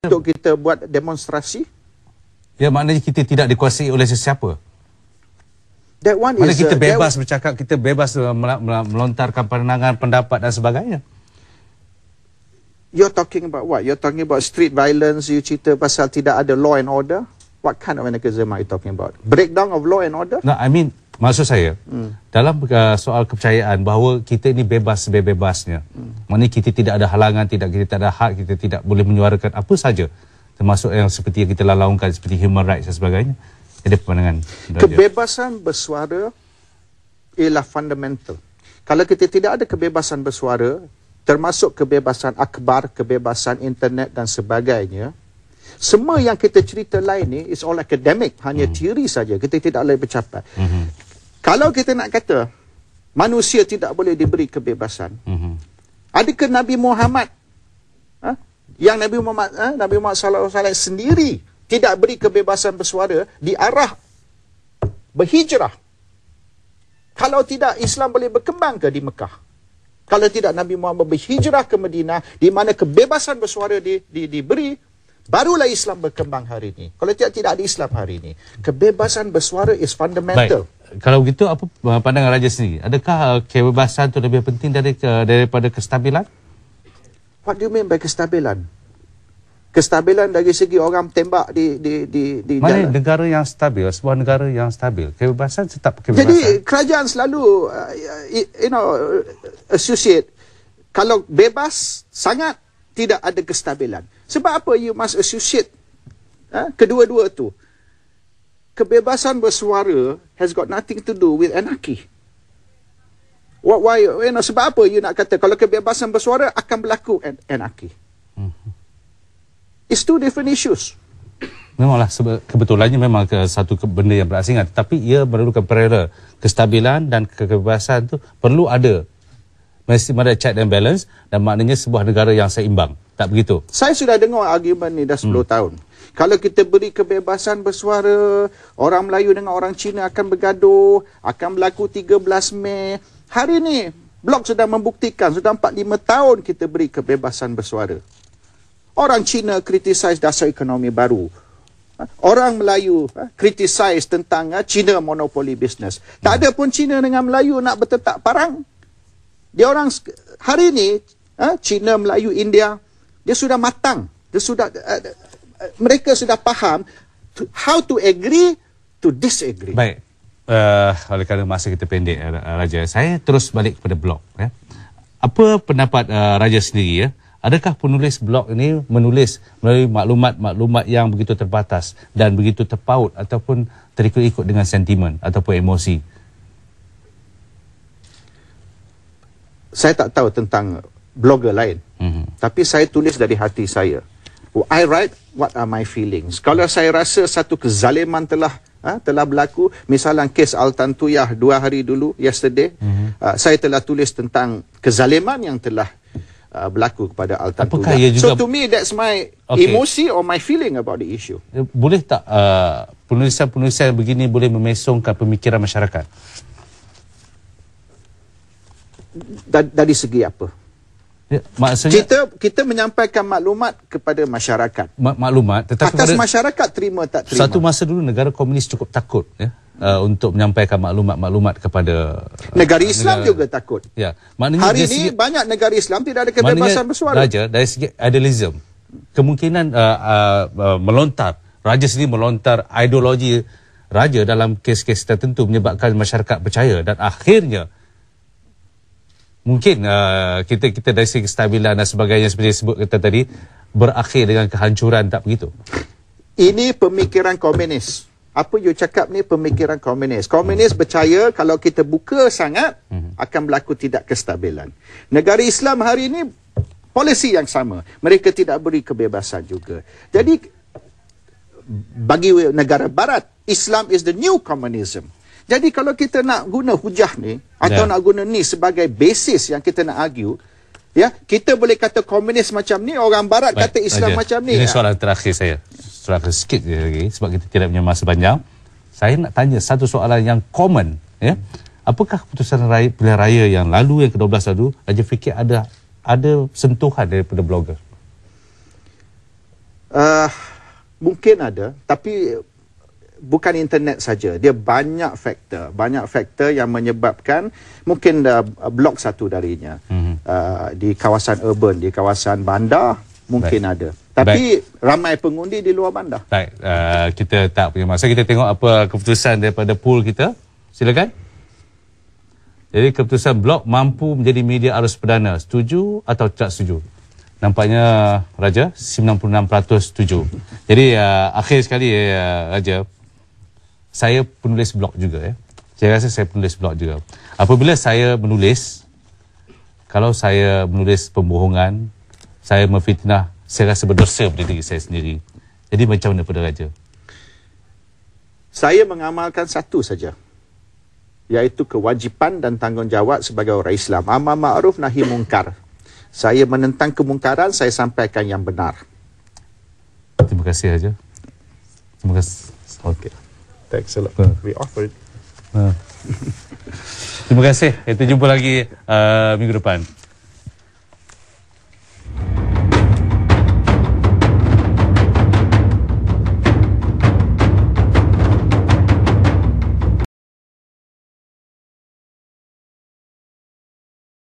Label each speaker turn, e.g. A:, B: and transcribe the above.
A: untuk kita buat demonstrasi.
B: Ya, maknanya kita tidak dikuasai oleh sesiapa.
A: That one
B: Mana
A: is
B: kita bebas bercakap, kita bebas melontarkan pandangan, pendapat dan sebagainya.
A: You're talking about what? You're talking about street violence, you cerita pasal tidak ada law and order? What kind of anarchism are you talking about? Breakdown of law and order?
B: No, I mean, maksud saya, dalam soal kepercayaan bahawa kita ini bebas sebebas-bebasnya. Maknanya kita tidak ada halangan, kita tidak ada hak, kita tidak boleh menyuarakan apa saja. Termasuk yang seperti yang kita laungkan, seperti human rights dan sebagainya. Ada pandangan.
A: Kebebasan bersuara ialah fundamental. Kalau kita tidak ada kebebasan bersuara, termasuk kebebasan akhbar, kebebasan internet dan sebagainya, semua yang kita cerita lain ni is all academic, hanya teori saja. Kita tidak boleh bercapai. Kalau kita nak kata manusia tidak boleh diberi kebebasan, adakah Nabi Muhammad yang Nabi Muhammad sallallahu alaihi wasallam sendiri tidak beri kebebasan bersuara di arah berhijrah? Kalau tidak, Islam boleh berkembang ke di Mekah? Kalau tidak, Nabi Muhammad berhijrah ke Madinah, di mana kebebasan bersuara diberi, barulah Islam berkembang hari ini. Kalau tidak ada Islam hari ini. Kebebasan bersuara is fundamental.
B: Baik. Kalau begitu, apa pandangan Raja sendiri? Adakah kebebasan itu lebih penting daripada kestabilan?
A: What do you mean by kestabilan? Kestabilan dari segi orang tembak di
B: mana
A: jalan.
B: negara yang stabil, sebuah negara yang stabil, kebebasan tetap kebebasan.
A: Jadi kerajaan selalu associate kalau bebas sangat tidak ada kestabilan. Sebab apa you must associate kedua-dua tu? Kebebasan bersuara has got nothing to do with anarchy. Why, sebab apa you nak kata kalau kebebasan bersuara akan berlaku anarchy? It's two different issues.
B: Memanglah kebetulannya memang satu benda yang berasingan, tetapi ia memerlukan paralel. Kestabilan dan kebebasan tu perlu ada. Mesti ada check and balance, dan maknanya sebuah negara yang seimbang. Tak begitu?
A: Saya sudah dengar argument ni dah 10 tahun. Kalau kita beri kebebasan bersuara, orang Melayu dengan orang Cina akan bergaduh, akan berlaku 13 Mei. Hari ni, Blok sudah membuktikan, sudah 4-5 tahun kita beri kebebasan bersuara. Orang Cina criticize dasar ekonomi baru. Orang Melayu criticize tentang Cina monopoli bisnes. Tak ada pun Cina dengan Melayu nak bertetak parang. Dia orang hari ini Cina, Melayu, India, dia sudah matang. Dia sudah mereka sudah faham how to agree to disagree.
B: Baik. Oleh kerana masa kita pendek, Raja, saya terus balik kepada blog. Apa pendapat Raja sendiri? Adakah penulis blog ini menulis melalui maklumat-maklumat yang begitu terbatas dan begitu terpaut ataupun terikut-ikut dengan sentimen ataupun emosi?
A: Saya tak tahu tentang blogger lain. Tapi saya tulis dari hati saya. I write what are my feelings. Kalau saya rasa satu kezaliman telah berlaku, misalnya kes Al-Tantuyah 2 hari dulu, yesterday, saya telah tulis tentang kezaliman yang telah berlaku kepada Al-Tantuyah. So to me that's my emosi or my feeling about the issue.
B: Boleh tak penulisan-penulisan begini boleh memesongkan pemikiran masyarakat?
A: Dari segi apa?
B: Ya, maksudnya
A: kita menyampaikan maklumat kepada masyarakat.
B: Maklumat, tetapi
A: atas masyarakat terima tak terima.
B: Satu masa dulu negara komunis cukup takut untuk menyampaikan maklumat-maklumat kepada
A: negara Islam juga takut.
B: Ya, maknanya
A: hari ini banyak negara Islam tidak ada kebebasan bersuara.
B: Raja, dari segi idealism, kemungkinan Raja sendiri melontar ideologi Raja dalam kes-kes tertentu menyebabkan masyarakat percaya, dan akhirnya mungkin kita dari segi kestabilan dan sebagainya seperti yang sebut kita tadi berakhir dengan kehancuran, tak begitu?
A: Ini pemikiran komunis. Apa you cakap ni pemikiran komunis. Komunis percaya kalau kita buka sangat akan berlaku tidak kestabilan. Negara Islam hari ini polisi yang sama. Mereka tidak beri kebebasan juga. Jadi bagi negara barat, Islam is the new communism. Jadi kalau kita nak guna hujah ni atau nak guna ni sebagai basis yang kita nak argue, kita boleh kata komunis macam ni, orang barat kata Islam macam ni.
B: Ini soalan terakhir saya. Soalan sikit je lagi sebab kita tidak punya masa panjang. Saya nak tanya satu soalan yang common, Apakah keputusan pilihan raya yang lalu, yang ke-12 lalu, Raja fikir ada sentuhan daripada blogger?
A: Mungkin ada, tapi bukan internet saja. Dia banyak faktor yang menyebabkan mungkin blok satu darinya. Di kawasan urban, di kawasan bandar mungkin ada. Tapi ramai pengundi di luar bandar.
B: Baik, kita tak punya masa. Kita tengok apa keputusan daripada pool kita. Silakan. Jadi keputusan blok mampu menjadi media arus perdana. Setuju atau tak setuju? Nampaknya Raja 96% setuju. Jadi akhir sekali Raja, saya penulis blog juga ya. Saya rasa saya penulis blog juga. Apabila saya menulis, kalau saya menulis pembohongan, saya memfitnah, saya rasa berdosa pada diri saya sendiri. Jadi macam mana pada Raja?
A: Saya mengamalkan satu saja, iaitu kewajipan dan tanggungjawab sebagai orang Islam. Amar ma'ruf nahi mungkar. Saya menentang kemungkaran, saya sampaikan yang benar.
B: Terima kasih Raja. Terima kasih.
A: Okay. Thanks a lot. We offered.
B: Terima kasih. Kita jumpa lagi minggu depan.